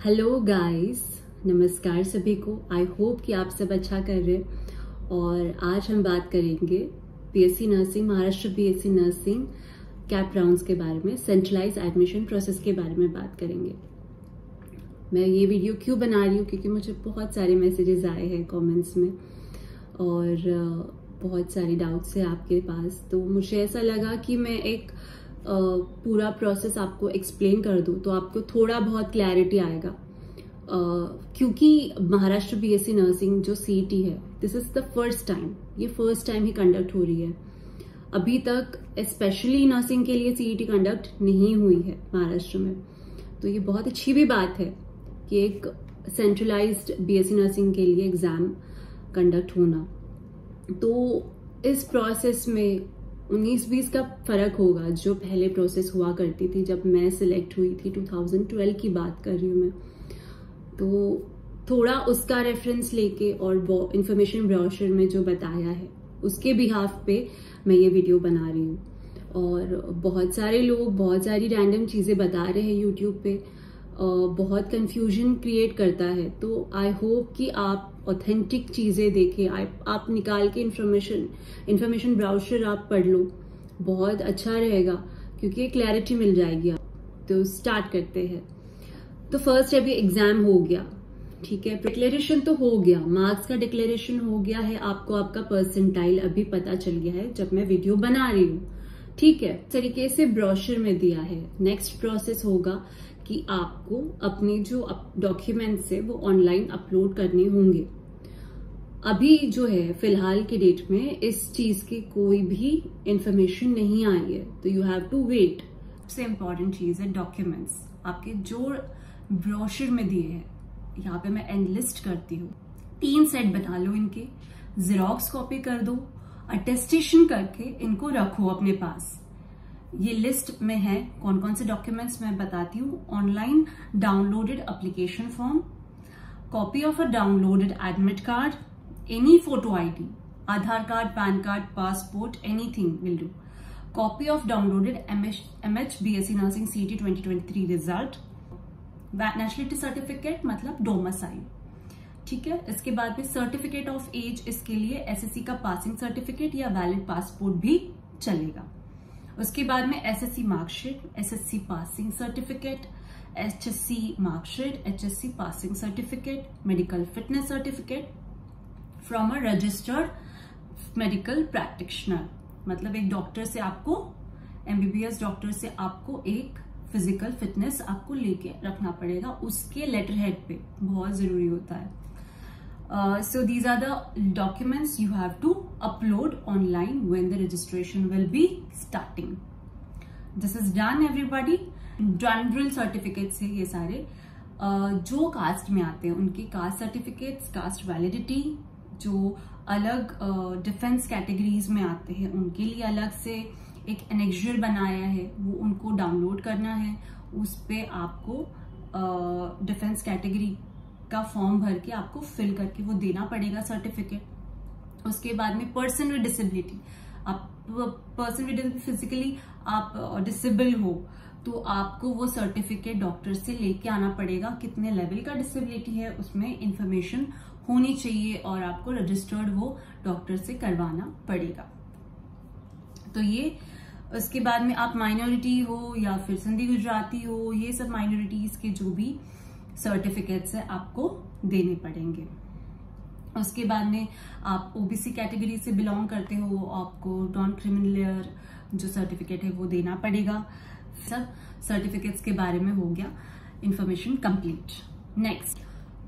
Hello guys, नमस्कार सभी को। आई होप कि आप सब अच्छा कर रहे हैं। और आज हम बात करेंगे BSc nursing, Maharashtra BSc nursing cap rounds के बारे में, सेंट्रलाइज एडमिशन प्रोसेस के बारे में बात करेंगे। मैं ये वीडियो क्यों बना रही हूँ, क्योंकि मुझे बहुत सारे मैसेजेस आए हैं कमेंट्स में और बहुत सारी डाउट्स है आपके पास। तो मुझे ऐसा लगा कि मैं एक पूरा प्रोसेस आपको एक्सप्लेन कर दूं तो आपको थोड़ा बहुत क्लैरिटी आएगा। क्योंकि महाराष्ट्र बीएससी नर्सिंग जो सीईटी है, this is the first time, ये फर्स्ट टाइम ही कंडक्ट हो रही है। अभी तक स्पेशली नर्सिंग के लिए सीईटी कंडक्ट नहीं हुई है महाराष्ट्र में। तो ये बहुत अच्छी भी बात है कि एक सेंट्रलाइज्ड बीएससी नर्सिंग के लिए एग्जाम कंडक्ट होना। तो इस प्रोसेस में 19-20 का फर्क होगा जो पहले प्रोसेस हुआ करती थी जब मैं सिलेक्ट हुई थी। 2012 की बात कर रही हूँ मैं। तो थोड़ा उसका रेफरेंस लेके और इंफॉर्मेशन ब्रोशर में जो बताया है उसके बिहाफ पे मैं ये वीडियो बना रही हूँ। और बहुत सारे लोग बहुत सारी रैंडम चीजें बता रहे हैं यूट्यूब पे, बहुत कंफ्यूजन क्रिएट करता है। तो आई होप कि आप ऑथेंटिक चीजें देखें, आप निकाल के इंफॉर्मेशन ब्राउजर आप पढ़ लो, बहुत अच्छा रहेगा क्योंकि क्लैरिटी मिल जाएगी आप। तो स्टार्ट करते हैं। तो फर्स्ट अभी एग्जाम हो गया, ठीक है, डिक्लेरेशन तो हो गया, मार्क्स का डिक्लेरेशन हो गया है, आपको आपका परसेंटाइल अभी पता चल गया है जब मैं वीडियो बना रही हूँ, ठीक है। इस तरीके से ब्रोशर में दिया है। नेक्स्ट प्रोसेस होगा कि आपको अपने जो डॉक्यूमेंट्स है वो ऑनलाइन अपलोड करने होंगे। अभी जो है फिलहाल की डेट में इस चीज की कोई भी इंफॉर्मेशन नहीं आई है, तो यू हैव टू वेट। सबसे इंपॉर्टेंट चीज है डॉक्यूमेंट्स आपके जो ब्रोशर में दिए हैं। यहाँ पे मैं एंड लिस्ट करती हूँ, 3 सेट बना लो इनके, जेरोक्स कॉपी कर दो, अटेस्टेशन करके इनको रखो अपने पास। ये लिस्ट में है कौन कौन से डॉक्यूमेंट्स मैं बताती हूँ। Online downloaded application form, copy of a downloaded admit card, any photo ID, Aadhaar card, PAN card, passport, anything will do, copy of downloaded MH BSc nursing CET 2023 result, nationality certificate मतलब domicile, ठीक है। इसके बाद में certificate of as, इसके लिए SSC का passing certificate या वैलिड पासपोर्ट भी चलेगा। उसके बाद में SSC marksheet, SSC passing certificate, HSC marksheet, HSC passing certificate, medical fitness certificate from a registered medical practitioner, मतलब एक डॉक्टर से आपको, एमबीबीएस डॉक्टर से आपको एक फिजिकल फिटनेस आपको लेके रखना पड़ेगा, उसके लेटर हेड पे बहुत जरूरी होता है। So these are the documents you have to upload online when the registration will be starting. This is done everybody. General certificates है ये सारे, जो कास्ट में आते हैं उनकी कास्ट सर्टिफिकेट्स, कास्ट वैलिडिटी, जो अलग डिफेंस कैटेगरीज में आते हैं उनके लिए अलग से एक एनेक्जर बनाया है, वो उनको डाउनलोड करना है। उस पे आपको डिफेंस कैटेगरी का फॉर्म भर के आपको फिल करके वो देना पड़ेगा सर्टिफिकेट। उसके बाद में पर्सन विद डिसेबिलिटी, आप पर्सन विद फिजिकली आप डिसेबल हो तो आपको वो सर्टिफिकेट डॉक्टर से लेके आना पड़ेगा। कितने लेवल का डिसेबिलिटी है उसमें इंफॉर्मेशन होनी चाहिए और आपको रजिस्टर्ड वो डॉक्टर से करवाना पड़ेगा। तो ये उसके बाद में आप माइनॉरिटी हो या फिर सिंधी गुजराती हो, ये सब माइनॉरिटीज के जो भी सर्टिफिकेट्स है आपको देने पड़ेंगे। उसके बाद में आप ओबीसी कैटेगरी से बिलोंग करते हो, आपको नॉन क्रिमिनल जो सर्टिफिकेट है वो देना पड़ेगा। सब सर्टिफिकेट्स के बारे में हो गया इंफॉर्मेशन कंप्लीट। नेक्स्ट,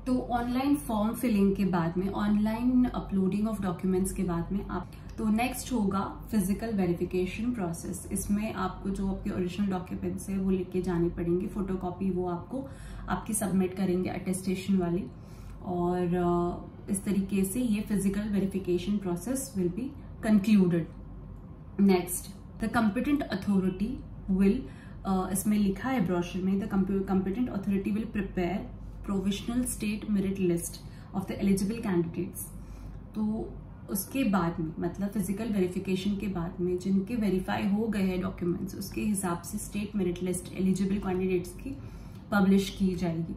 तो ऑनलाइन फॉर्म फिलिंग के बाद में, ऑनलाइन अपलोडिंग ऑफ डॉक्यूमेंट्स के बाद में आप, तो नेक्स्ट होगा फिजिकल वेरिफिकेशन प्रोसेस। इसमें आपको जो आपके ओरिजिनल डॉक्यूमेंट्स है वो लेके जाने पड़ेंगे, फोटोकॉपी वो आपको आपकी सबमिट करेंगे अटेस्टेशन वाले, और इस तरीके से ये physical verification process will be concluded. Next, the competent authority will, इसमें लिखा है ब्रोशर में, the competent authority will prepare provisional state merit list of the eligible candidates. तो उसके बाद में, मतलब फिजिकल वेरिफिकेशन के बाद में जिनके वेरीफाई हो गए हैं डॉक्यूमेंट्स, उसके हिसाब से state merit list eligible candidates की पब्लिश की जाएगी।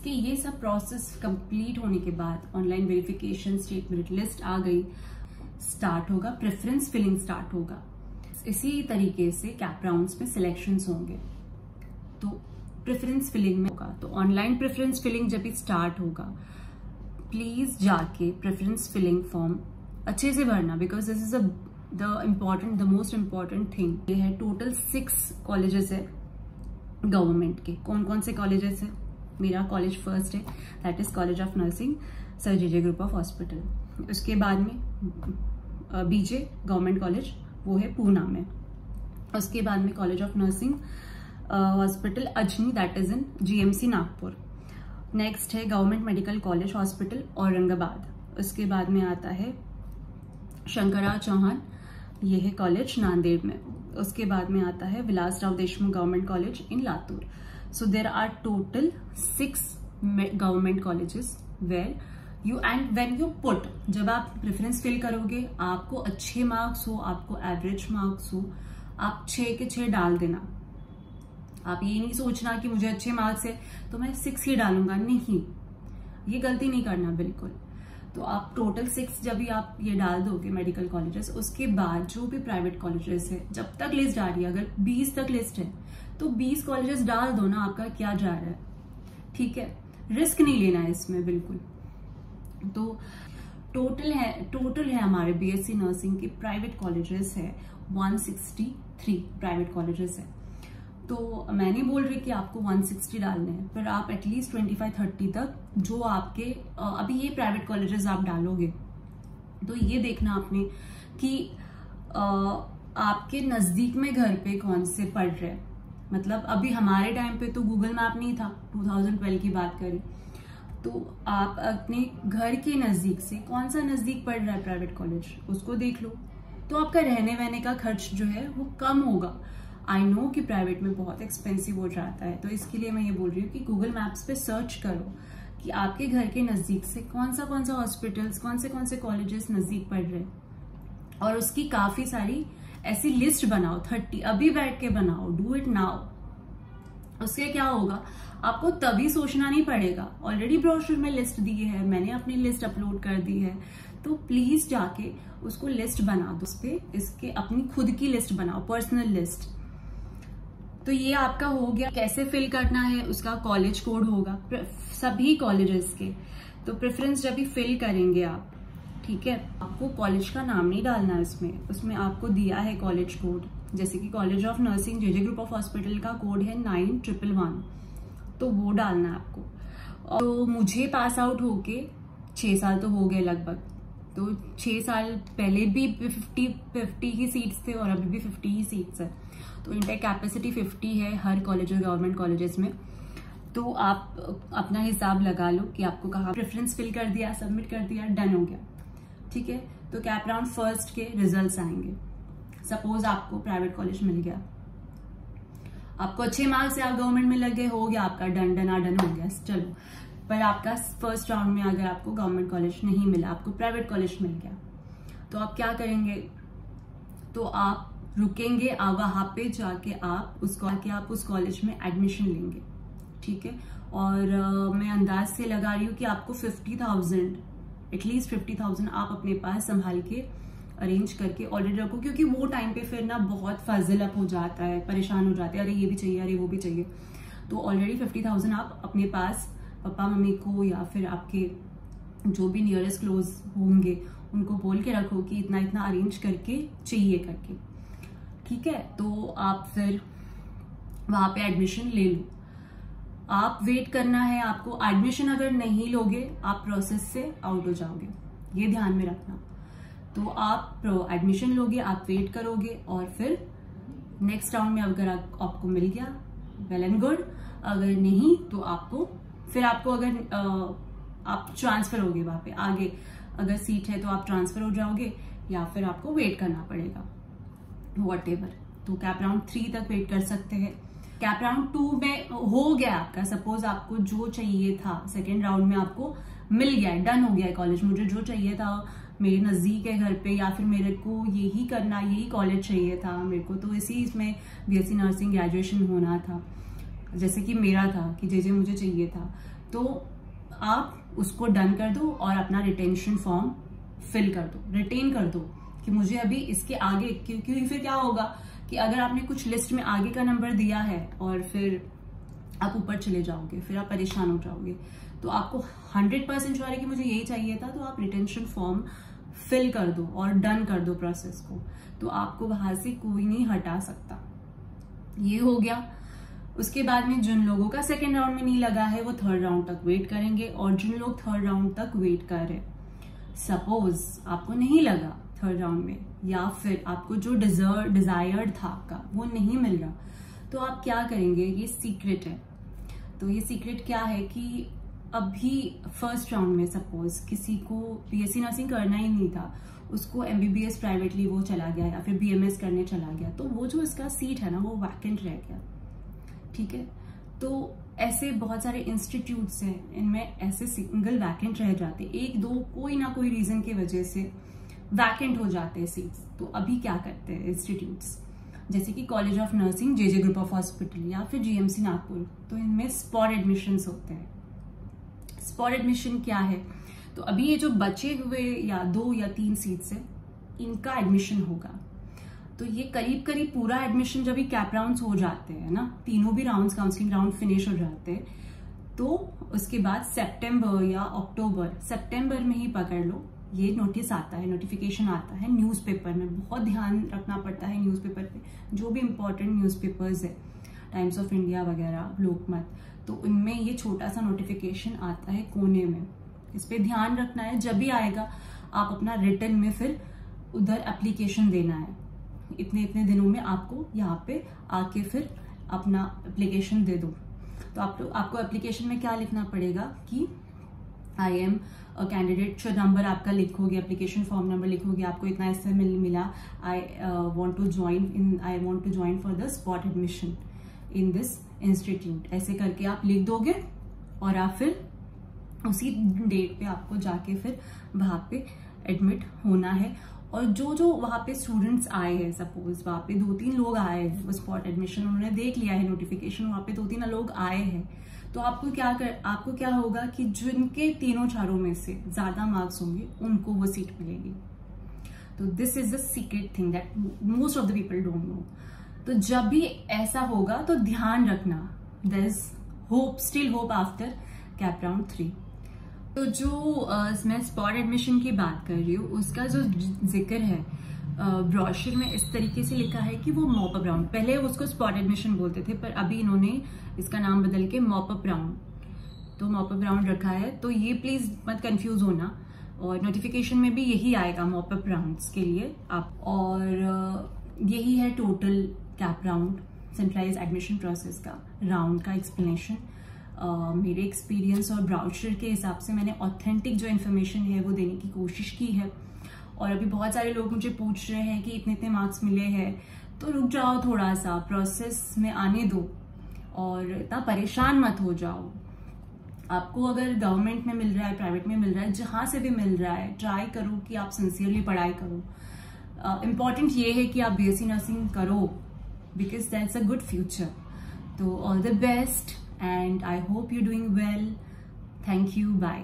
इसके ये सब प्रोसेस कंप्लीट होने के बाद online verification, state merit list आ गई, स्टार्ट होगा प्रेफरेंस फिलिंग स्टार्ट होगा। इसी तरीके से कैप राउंड्स में सिलेक्शंस होंगे। तो प्रेफरेंस फिलिंग में होगा, तो ऑनलाइन प्रेफरेंस फिलिंग जब भी स्टार्ट होगा, प्लीज जाके प्रेफरेंस फिलिंग फॉर्म अच्छे से भरना, because this is the most important thing. ये है टोटल 6 कॉलेजेस है गवर्नमेंट के। कौन कौन से कॉलेजेस है? मेरा कॉलेज फर्स्ट है, that is college of nursing sir J group of hospital. उसके बाद में बीजे गवर्नमेंट कॉलेज, वो है पूना में। उसके बाद में college of nursing hospital Ajni, that is in GMC Nagpur. Next है government medical college hospital Aurangabad. उसके बाद में आता है शंकरराव चौहान, ये है कॉलेज नांदेड़ में। उसके बाद में आता है Vilasrao Deshmukh government college in Latur. So there are total 6 government colleges where you and when you put, जब आप प्रेफरेंस फिल करोगे, आपको अच्छे मार्क्स हो, आपको एवरेज मार्क्स हो, आप 6 के 6 डाल देना। आप ये नहीं सोचना कि मुझे अच्छे मार्क्स है तो मैं 6 ही डालूंगा, नहीं, ये गलती नहीं करना बिल्कुल। तो आप टोटल 6 जब भी आप ये डाल दोगे मेडिकल कॉलेजेस, उसके बाद जो भी प्राइवेट कॉलेजेस है, जब तक लिस्ट आ रही है, अगर 20 तक लिस्ट है तो 20 कॉलेजेस डाल दो ना, आपका क्या जा रहा है, ठीक है, रिस्क नहीं लेना है इसमें बिल्कुल। तो टोटल है हमारे बीएससी नर्सिंग के प्राइवेट कॉलेजेस है 163 प्राइवेट कॉलेजेस है। तो मैं नहीं बोल रही कि आपको 160 डालने हैं, पर आप एटलीस्ट 25-30 तक जो आपके अभी ये प्राइवेट कॉलेजेस आप डालोगे, तो ये देखना आपने कि आपके नजदीक में घर पे कौन से पढ़ रहे हैं। मतलब अभी हमारे टाइम पे तो गूगल मैप नहीं था, 2012 की बात करें, तो आप अपने घर के नजदीक से कौन सा नजदीक पढ़ रहा है प्राइवेट कॉलेज, उसको देख लो। तो आपका रहने वहने का खर्च जो है वो कम होगा। आई नो कि प्राइवेट में बहुत एक्सपेंसिव हो जाता है, तो इसके लिए मैं ये बोल रही हूँ कि गूगल मैप्स पे सर्च करो कि आपके घर के नजदीक से कौन सा हॉस्पिटल्स, कौन से कॉलेजेस नजदीक पढ़ रहे हैं, और उसकी काफी सारी ऐसी लिस्ट बनाओ, 30 अभी बैठ के बनाओ, डू इट नाउ। उससे क्या होगा, आपको तभी सोचना नहीं पड़ेगा, ऑलरेडी ब्रोशर में लिस्ट दी है, मैंने अपनी लिस्ट अपलोड कर दी है, तो प्लीज जाके उसको लिस्ट बना दो, उस पे इसके अपनी खुद की लिस्ट बनाओ, पर्सनल लिस्ट। तो ये आपका हो गया। कैसे फिल करना है, उसका कॉलेज कोड होगा सभी कॉलेजेस के। तो प्रेफरेंस जब भी फिल करेंगे आप, ठीक है, आपको कॉलेज का नाम नहीं डालना इसमें, उसमें आपको दिया है कॉलेज कोड। जैसे कि college of nursing J group of hospital का कोड है 9111, तो वो डालना है आपको। तो मुझे पास आउट होके 6 साल तो हो गए लगभग, तो 6 साल पहले भी 50 ही सीट्स थे और अभी भी 50 ही सीट्स है। तो इंटेक कैपेसिटी 50 है हर कॉलेज और गवर्नमेंट कॉलेजेस में। तो आप अपना हिसाब लगा लो कि आपको कहाँ प्रेफरेंस फिल कर दिया, सबमिट कर दिया, डन हो गया, ठीक है। तो कैप राउंड फर्स्ट के रिजल्ट्स आएंगे। सपोज आपको प्राइवेट कॉलेज मिल गया, आपको अच्छे मार्क्स से आप गवर्नमेंट में लग गए, हो गया आपका डन हो गया, चलो। पर आपका फर्स्ट राउंड में अगर आपको गवर्नमेंट कॉलेज नहीं मिला, आपको प्राइवेट कॉलेज मिल गया, तो आप क्या करेंगे, तो आप रुकेंगे, वहां पे जाके आप उस कॉलेज में एडमिशन लेंगे, ठीक है। और मैं अंदाज से लगा रही हूँ कि आपको 50,000 एटलीस्ट 50,000 आप अपने पास संभाल के अरेंज करके ऑलरेडी रखो, क्योंकि वो टाइम पे फिर ना बहुत फजल अप हो जाता है, परेशान हो जाते हैं, अरे ये भी चाहिए, अरे वो भी चाहिए। तो ऑलरेडी 50,000 आप अपने पास पापा मम्मी को या फिर आपके जो भी नियरेस्ट क्लोज होंगे उनको बोल के रखो कि इतना इतना अरेंज करके चाहिए करके, ठीक है। तो आप फिर वहां पे एडमिशन ले लो। आप वेट करना है आपको, एडमिशन अगर नहीं लोगे आप प्रोसेस से आउट हो जाओगे, ये ध्यान में रखना। तो आप एडमिशन लोगे, आप वेट करोगे, और फिर नेक्स्ट राउंड में अगर आपको मिल गया वेल एंड गुड, अगर नहीं तो आपको अगर आप ट्रांसफर होगे वहां पे आगे, अगर सीट है तो आप ट्रांसफर हो जाओगे या फिर आपको वेट करना पड़ेगा, व्हाटएवर। तो कैप राउंड 3 तक वेट कर सकते हैं। कैप राउंड 2 में हो गया आपका, सपोज आपको जो चाहिए था सेकेंड राउंड में आपको मिल गया, डन हो गया है कॉलेज, मुझे जो चाहिए था मेरे नजदीक है घर पे, या फिर मेरे को यही करना, यही कॉलेज चाहिए था मेरे को, तो इसमें बीएससी नर्सिंग ग्रेजुएशन होना था, जैसे कि मेरा था कि जे मुझे चाहिए था, तो आप उसको डन कर दो और अपना रिटेंशन फॉर्म फिल कर दो, रिटेन कर दो कि मुझे अभी इसके आगे, क्योंकि फिर क्या होगा कि अगर आपने कुछ लिस्ट में आगे का नंबर दिया है और फिर आप ऊपर चले जाओगे, फिर आप परेशान हो जाओगे। तो आपको 100% श्योर है कि मुझे यही चाहिए था, तो आप रिटेंशन फॉर्म फिल कर दो और डन कर दो प्रोसेस को, तो आपको वहां से कोई नहीं हटा सकता। ये हो गया। उसके बाद में जिन लोगों का सेकेंड राउंड में नहीं लगा है वो थर्ड राउंड तक वेट करेंगे, और जिन लोग थर्ड राउंड तक वेट कर रहे, सपोज आपको नहीं लगा थर्ड राउंड में, या फिर आपको जो डिजायर्ड था आपका वो नहीं मिल रहा, तो आप क्या करेंगे, ये सीक्रेट है। तो ये सीक्रेट क्या है कि अभी फर्स्ट राउंड में सपोज किसी को बीएससी नर्सिंग करना ही नहीं था, उसको एमबीबीएस प्राइवेटली वो चला गया या फिर बीएमएस करने चला गया, तो वो जो इसका सीट है ना वो वैकेंट रह गया, ठीक है। तो ऐसे बहुत सारे इंस्टीट्यूट्स हैं, इनमें ऐसे सिंगल वैकेंट रह जाते, एक दो कोई ना कोई रीजन की वजह से वैकेंट हो जाते हैं सीट्स। तो अभी क्या करते हैं इंस्टीट्यूट्स, जैसे कि college of nursing, JJ group of hospital या फिर जीएमसी नागपुर, तो इनमें स्पॉट एडमिशन्स होते हैं। स्पॉट एडमिशन क्या है, तो अभी ये जो बचे हुए या 2 या 3 सीट्स है, इनका एडमिशन होगा। तो ये करीब करीब पूरा एडमिशन जब भी कैप राउंड्स हो जाते हैं ना, तीनों भी राउंड्स काउंसलिंग राउंड फिनिश हो जाते हैं, तो उसके बाद सितंबर या अक्टूबर, सितंबर में ही पकड़ लो, ये नोटिस आता है, नोटिफिकेशन आता है न्यूज़पेपर में। बहुत ध्यान रखना पड़ता है न्यूज़पेपर पे, जो भी इंपॉर्टेंट न्यूज़पेपर्स है, टाइम्स ऑफ इंडिया वगैरह, लोकमत, तो उनमें ये छोटा सा नोटिफिकेशन आता है कोने में, इस पे ध्यान रखना है। जब भी आएगा आप अपना रिटर्न में फिर उधर एप्लीकेशन देना है, इतने इतने दिनों में आपको यहाँ पे आके फिर अपना एप्लीकेशन दे दो। तो आपको एप्लीकेशन में क्या लिखना पड़ेगा कि आई एम कैंडिडेट, नंबर आपका लिखोगे, एप्लीकेशन फॉर्म नंबर लिखोगे, आपको इतना ऐसे मिला, I want to join for the spot admission in this institute, ऐसे करके आप लिख दोगे और आप फिर उसी डेट पे आपको जाके फिर वहां पे एडमिट होना है। और जो वहां पे स्टूडेंट्स आए हैं, सपोज वहां पे 2-3 लोग आए हैं, वो स्पॉट एडमिशन उन्होंने देख लिया है नोटिफिकेशन, वहां पे 2-3 लोग आए हैं, तो आपको क्या होगा कि जिनके तीनों चारों में से ज्यादा मार्क्स होंगे उनको वो सीट मिलेगी। तो this is the secret thing that most of the people don't know. तो जब भी ऐसा होगा तो ध्यान रखना, there is hope, still hope after CAP round 3। तो जो मैं स्पॉट एडमिशन की बात कर रही हूँ, उसका जो जिक्र है ब्रोशर में इस तरीके से लिखा है कि वो मॉप अप राउंड, पहले उसको स्पॉट एडमिशन बोलते थे, पर अभी इन्होंने इसका नाम बदल के मॉप अप राउंड, तो मॉप अप राउंड रखा है। तो ये प्लीज मत कंफ्यूज होना, और नोटिफिकेशन में भी यही आएगा मॉप अप राउंड्स के लिए आप। और यही है total CAP round centralise admission process का राउंड का एक्सप्लेनेशन। मेरे एक्सपीरियंस और ब्राउचर के हिसाब से मैंने ऑथेंटिक जो इन्फॉर्मेशन है वो देने की कोशिश की है। और अभी बहुत सारे लोग मुझे पूछ रहे हैं कि इतने इतने मार्क्स मिले हैं, तो रुक जाओ, थोड़ा सा प्रोसेस में आने दो और इतना परेशान मत हो जाओ। आपको अगर गवर्नमेंट में मिल रहा है, प्राइवेट में मिल रहा है, जहां से भी मिल रहा है, ट्राई करो कि आप सिंसियरली पढ़ाई करो। इम्पॉर्टेंट ये है कि आप बीएससी नर्सिंग करो, because that's a good future. तो all the best and I hope you're doing well. Thank you. Bye.